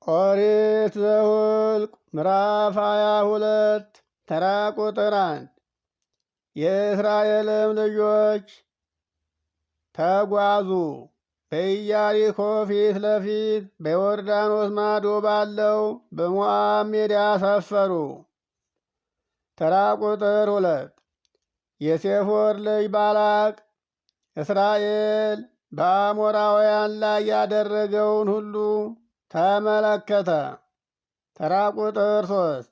ኦሪት ዘኍልቍ ምዕራፍ 22 ተራ ቁጥር 1 የእስራኤልም ልጆች ተጓዙ፣ በኢያሪኮ ፊት ለፊት በዮርዳኖስ ማዶ ባለው በሞዓብ ሜዳ ሰፈሩ። ተራ ቁጥር 2 የሴፎር ልጅ ባላቅ እስራኤል በአሞራውያን ላይ ያደረገውን ሁሉ ተመለከተ። ተራ ቁጥር 3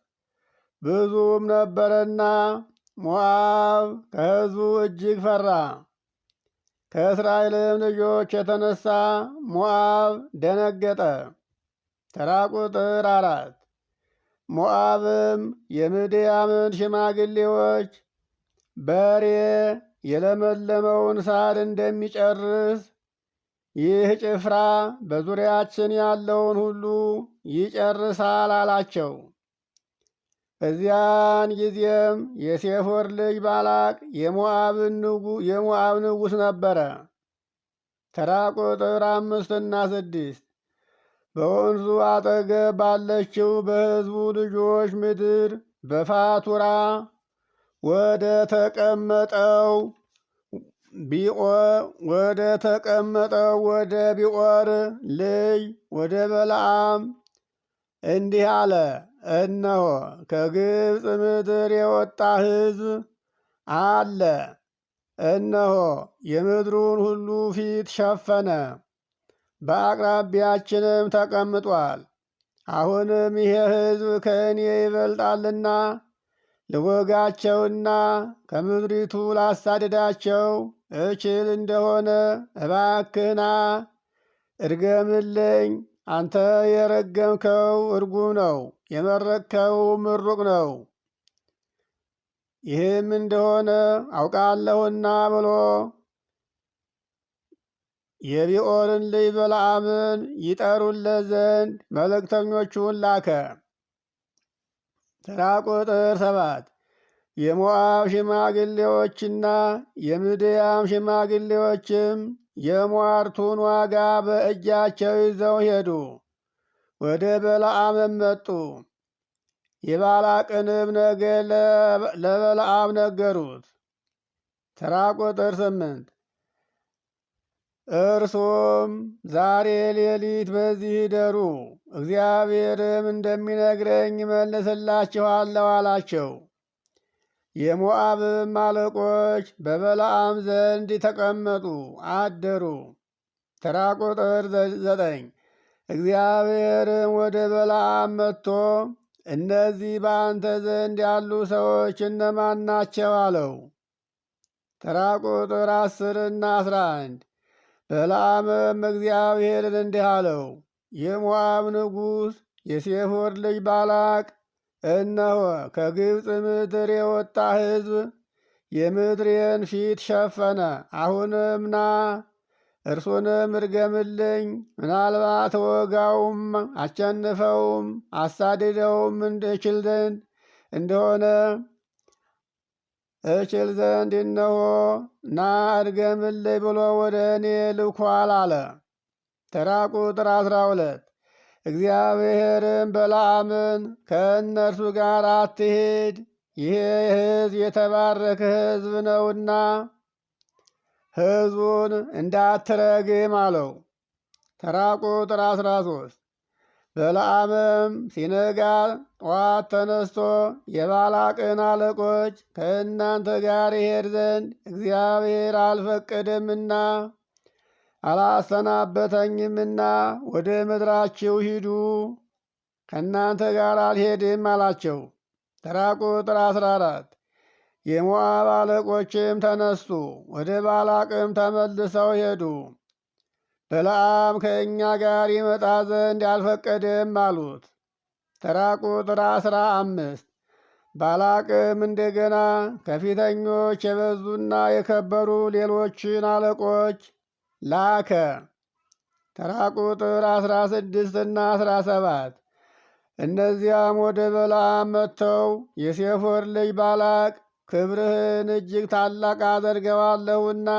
ብዙም ነበረና ሞዓብ ከሕዝቡ እጅግ ፈራ። ከእስራኤልም ልጆች የተነሳ ሞዓብ ደነገጠ። ተራ ቁጥር 4 ሞዓብም የምድያምን ሽማግሌዎች በሬ የለመለመውን ሳር እንደሚጨርስ ይህ ጭፍራ በዙሪያችን ያለውን ሁሉ ይጨርሳል አላቸው። በዚያን ጊዜም የሴፎር ልጅ ባላቅ የሞዓብ ንጉሥ ነበረ። ተራ ቁጥር 5 እና 6 በወንዙ አጠገብ ባለችው በሕዝቡ ልጆች ምድር በፋቱራ ወደ ተቀመጠው ወደ ቢዖር ልጅ ወደ በለዓም እንዲህ አለ። እነሆ ከግብፅ ምድር የወጣ ሕዝብ አለ። እነሆ የምድሩን ሁሉ ፊት ሸፈነ፣ በአቅራቢያችንም ተቀምጧል። አሁንም ይሄ ሕዝብ ከእኔ ይበልጣልና ልወጋቸውና ከምድሪቱ ላሳድዳቸው እችል እንደሆነ እባክህና እርገምልኝ። አንተ የረገምከው እርጉም ነው፣ የመረቅከው ምሩቅ ነው። ይህም እንደሆነ አውቃለሁና ብሎ የቢዖርን ልጅ በለዓምን ይጠሩለት ዘንድ መልእክተኞቹን ላከ። ተራ ቁጥር 7 የሞዓብ ሽማግሌዎችና የምድያም ሽማግሌዎችም የሟርቱን ዋጋ በእጃቸው ይዘው ሄዱ። ወደ በለዓምም መጡ። የባላቅንም ነገር ለበለዓም ነገሩት። ተራ ቁጥር 8 እርሱም ዛሬ ሌሊት በዚህ ይደሩ፣ እግዚአብሔርም እንደሚነግረኝ እመልስላችኋለሁ አላቸው። የሞዓብም አለቆች በበለዓም ዘንድ ተቀመጡ አደሩ። ተራ ቁጥር 9 እግዚአብሔርም ወደ በለዓም መጥቶ እነዚህ በአንተ ዘንድ ያሉ ሰዎች እነማን ናቸው? አለው። ተራ ቁጥር 10 እና 11 በለዓምም እግዚአብሔርን እንዲህ አለው፣ የሞዓብ ንጉሥ የሴፎር ልጅ ባላቅ እነሆ ከግብፅ ምድር የወጣ ሕዝብ የምድሬን ፊት ሸፈነ። አሁንም ና እርሱንም እርገምልኝ፣ ምናልባት ወጋውም አሸንፈውም አሳድደውም እችል ዘንድ እነሆ ና እርገምልኝ ብሎ ወደ እኔ ልኳል አለ። ተራ ቁጥር 12 እግዚአብሔርም በለዓምን ከእነርሱ ጋር አትሂድ፣ ይሄ ሕዝብ የተባረከ ሕዝብ ነውና ሕዝቡን እንዳትረግም አለው። ተራ ቁጥር 13 በለዓምም ሲነጋ ጠዋት ተነስቶ የባላቅን አለቆች ከእናንተ ጋር ይሄድ ዘንድ እግዚአብሔር አልፈቀደምና አላሰናበተኝምና ወደ ምድራችሁ ሂዱ፣ ከእናንተ ጋር አልሄድም አላቸው። ተራ ቁጥር 14 የሞዓብ አለቆችም ተነሱ፣ ወደ ባላቅም ተመልሰው ሄዱ። በለዓም ከእኛ ጋር ይመጣ ዘንድ አልፈቀደም አሉት። ተራ ቁጥር 15 ባላቅም እንደገና ከፊተኞች የበዙና የከበሩ ሌሎችን አለቆች ላከ። ተራ ቁጥር 16 እና 17 እነዚያም ወደ በለዓም መጥተው የሴፎር ልጅ ባላቅ ክብርህን እጅግ ታላቅ አደርገዋለሁና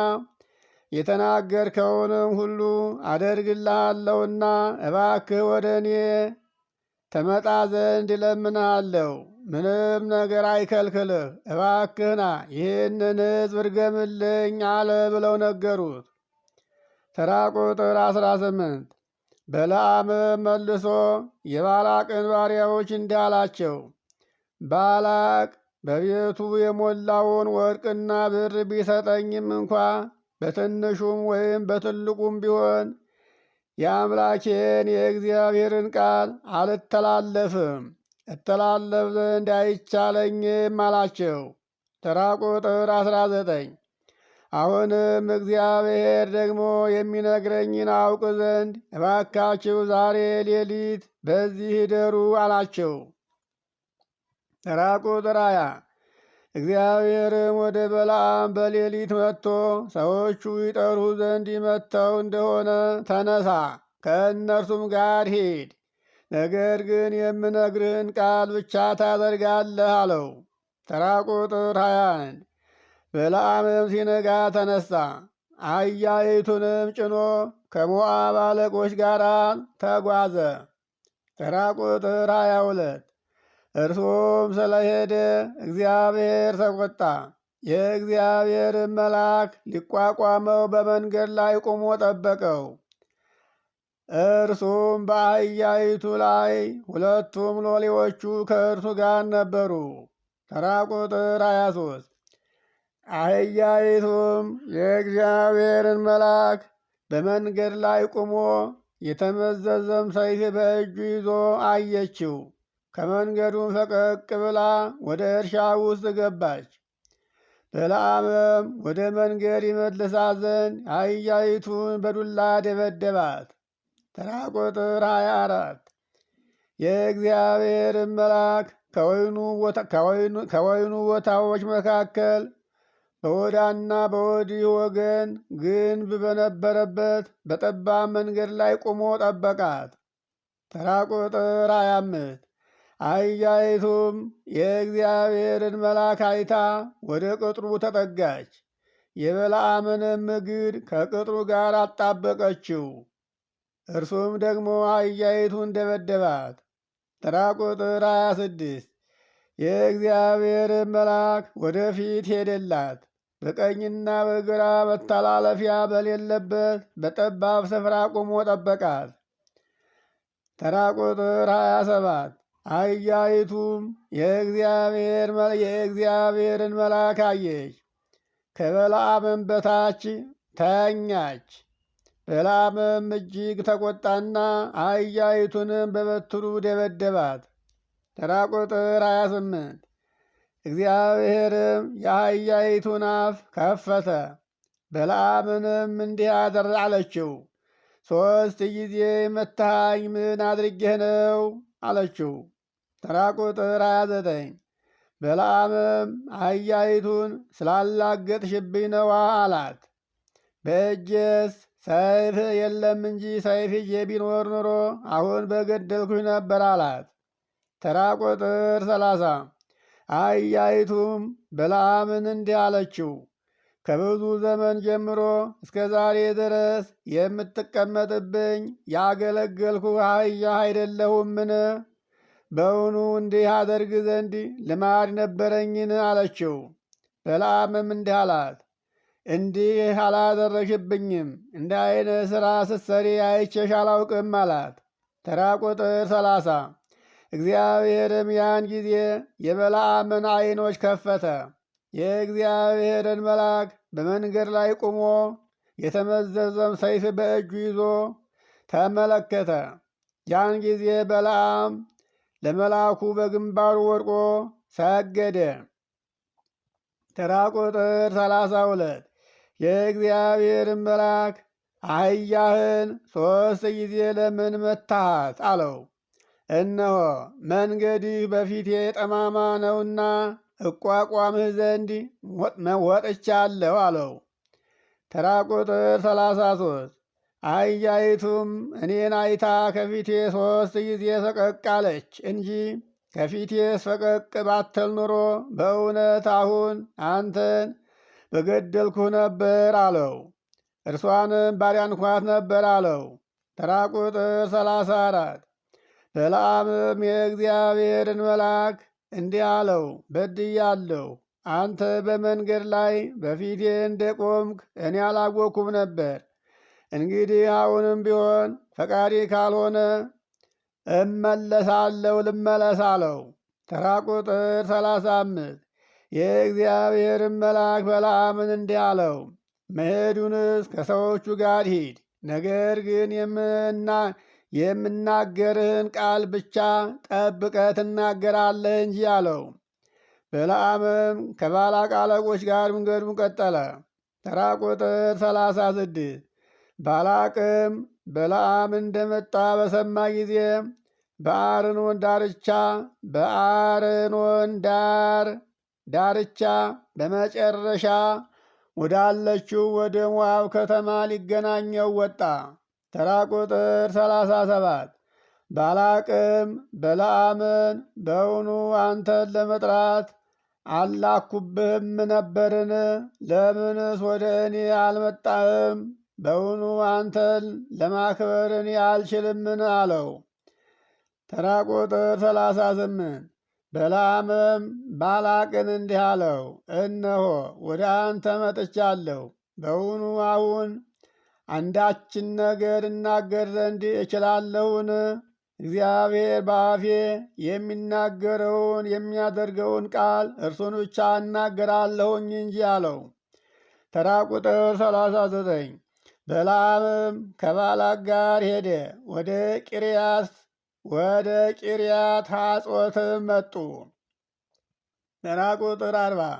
የተናገርከውንም ሁሉ አደርግልሃለሁና እባክህ ወደ እኔ ተመጣ ዘንድ እለምንሃለሁ። ምንም ነገር አይከልክልህ፣ እባክህና ይህንን ሕዝብ እርገምልኝ አለ ብለው ነገሩት። ተራ ቁጥር 18 በለዓምም መልሶ የባላቅን ባሪያዎች እንዲህ አላቸው። ባላቅ በቤቱ የሞላውን ወርቅና ብር ቢሰጠኝም እንኳ በትንሹም ወይም በትልቁም ቢሆን የአምላኬን የእግዚአብሔርን ቃል አልተላለፍም፣ እተላለፍ ዘንድ አይቻለኝም አላቸው። ተራ ቁጥር 19 አሁንም እግዚአብሔር ደግሞ የሚነግረኝን አውቅ ዘንድ እባካችሁ ዛሬ ሌሊት በዚህ እደሩ አላቸው። ተራ ቁጥር 20 እግዚአብሔርም ወደ በለዓም በሌሊት መጥቶ ሰዎቹ ይጠሩ ዘንድ መጥተው እንደሆነ ተነሳ፣ ከእነርሱም ጋር ሂድ፣ ነገር ግን የምነግርህን ቃል ብቻ ታደርጋለህ አለው። ተራ ቁጥር 21 በለዓምም ሲነጋ ተነሳ፣ አህያይቱንም ጭኖ ከሞዓብ አለቆች ጋር ተጓዘ። ተራ ቁጥር 22 እርሱም ስለሄደ እግዚአብሔር ተቆጣ። የእግዚአብሔርን መልአክ ሊቋቋመው በመንገድ ላይ ቆሞ ጠበቀው። እርሱም በአህያይቱ ላይ፣ ሁለቱም ሎሌዎቹ ከእርሱ ጋር ነበሩ። ተራ ቁጥር 23 አህያይቱም የእግዚአብሔርን መልአክ በመንገድ ላይ ቆሞ የተመዘዘም ሰይፍ በእጁ ይዞ አየችው። ከመንገዱም ፈቀቅ ብላ ወደ እርሻ ውስጥ ገባች። በለዓምም ወደ መንገድ ይመልሳት ዘንድ አህያይቱን በዱላ ደበደባት። ተራ ቁጥር 24 የእግዚአብሔርን መልአክ ከወይኑ ቦታዎች መካከል በወዳና በወዲህ ወገን ግንብ በነበረበት በጠባብ መንገድ ላይ ቆሞ ጠበቃት። ተራ ቁጥር 25 አህያይቱም የእግዚአብሔርን መልአክ አይታ ወደ ቅጥሩ ተጠጋች፣ የበለዓምንም እግር ከቅጥሩ ጋር አጣበቀችው። እርሱም ደግሞ አህያይቱን ደበደባት። ተራ ቁጥር 26 የእግዚአብሔርን መልአክ ወደፊት ሄደላት፣ በቀኝና በግራ መተላለፊያ በሌለበት በጠባብ ስፍራ ቆሞ ጠበቃት። ተራ ቁጥር 27 አህያይቱም የእግዚአብሔርን መልአክ አየች፣ ከበለዓምም በታች ተኛች። በለዓምም እጅግ ተቆጣና አህያይቱንም በበትሩ ደበደባት። ተራ ቁጥር 28 እግዚአብሔርም የአህያይቱን አፍ ከፈተ፣ በለዓምንም እንዲህ አለችው፣ 3 ጊዜ መታኝ ምን አድርጌህ ነው አለችው። ተራ ቁጥር 29 በለዓምም አህያይቱን ስላላገጥሽብኝ ነዋ አላት። በእጄስ ሰይፍ የለም እንጂ ሰይፍ ይዤ ቢኖር ኖሮ አሁን በገደልኩሽ ነበር አላት። ተራ ቁጥር 30 አህያይቱም በለዓምን እንዲህ አለችው፣ ከብዙ ዘመን ጀምሮ እስከ ዛሬ ድረስ የምትቀመጥብኝ ያገለገልኩ አህያ አይደለሁምን? በውኑ እንዲህ አደርግ ዘንድ ልማድ ነበረኝን? አለችው። በለዓምም እንዲህ አላት፣ እንዲህ አላደረግሽብኝም፣ እንደ አይነት ሥራ ስትሰሪ አይቼሽ አላውቅም አላት። ተራ ቁጥር 30 እግዚአብሔርም ያን ጊዜ የበለዓምን ዓይኖች ከፈተ፣ የእግዚአብሔርን መልአክ በመንገድ ላይ ቆሞ የተመዘዘም ሰይፍ በእጁ ይዞ ተመለከተ። ያን ጊዜ በለዓም ለመልአኩ በግንባሩ ወድቆ ሰገደ። ተራ ቁጥር 32 የእግዚአብሔርን መልአክ አህያህን 3 ጊዜ ለምን መታሃት? አለው። እነሆ መንገድህ በፊቴ ጠማማ ነውና እቋቋምህ ዘንድ ወጥቻለሁ አለው። ተራ ቁጥር 33 አህያይቱም እኔን አይታ ከፊቴ 3 ጊዜ ፈቀቅ አለች እንጂ ከፊቴስ ፈቀቅ ባትል ኑሮ በእውነት አሁን አንተን በገደልኩህ ነበር አለው። እርሷንም ባዳንኳት ነበር አለው። ተራ ቁጥር 34 በለዓምም የእግዚአብሔርን መልአክ እንዲህ አለው፣ በድያለሁ። አንተ በመንገድ ላይ በፊቴ እንደ ቆምክ እኔ አላወኩም ነበር። እንግዲህ አሁንም ቢሆን ፈቃዴ ካልሆነ እመለሳለሁ፣ ልመለስ አለው። ተራ ቁጥር 35 የእግዚአብሔርን መልአክ በለዓምን እንዲህ አለው፣ መሄዱንስ ከሰዎቹ ጋር ሂድ፣ ነገር ግን የምናገርህን ቃል ብቻ ጠብቀህ ትናገራለህ እንጂ አለው። በለዓምም ከባላቅ አለቆች ጋር መንገዱን ቀጠለ። ተራ ቁጥር 36 ባላቅም በለዓም እንደመጣ በሰማ ጊዜ በአርኖን ዳርቻ በመጨረሻ ወዳለችው ወደ ሞዓብ ከተማ ሊገናኘው ወጣ። ተራ ቁጥር 37 ባላቅም በለዓምን በውኑ አንተን ለመጥራት አላኩብህም ነበርን? ለምንስ ወደ እኔ አልመጣህም? በውኑ አንተን ለማክበር እኔ አልችልምን? አለው። ተራ ቁጥር 38 በለዓምም ባላቅን እንዲህ አለው፣ እነሆ ወደ አንተ መጥቻለሁ። በውኑ አሁን አንዳችን ነገር እናገር ዘንድ እችላለሁን? እግዚአብሔር በአፌ የሚናገረውን የሚያደርገውን ቃል እርሱን ብቻ እናገራለሁኝ እንጂ አለው። ተራ ቁጥር 39 በለዓምም ከባላቅ ጋር ሄደ። ወደ ቂርያት ሐጾትም መጡ። ተራ ቁጥር 40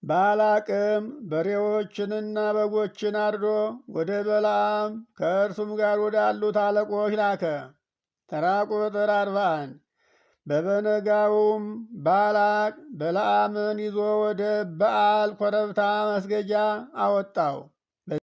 ባላቅም በሬዎችንና በጎችን አርዶ ወደ በለዓም ከእርሱም ጋር ወዳሉት አለቆች ላከ። ተራ ቁጥር 41 በበነጋውም ባላቅ በለዓምን ይዞ ወደ በዓል ኮረብታ መስገጃ አወጣው።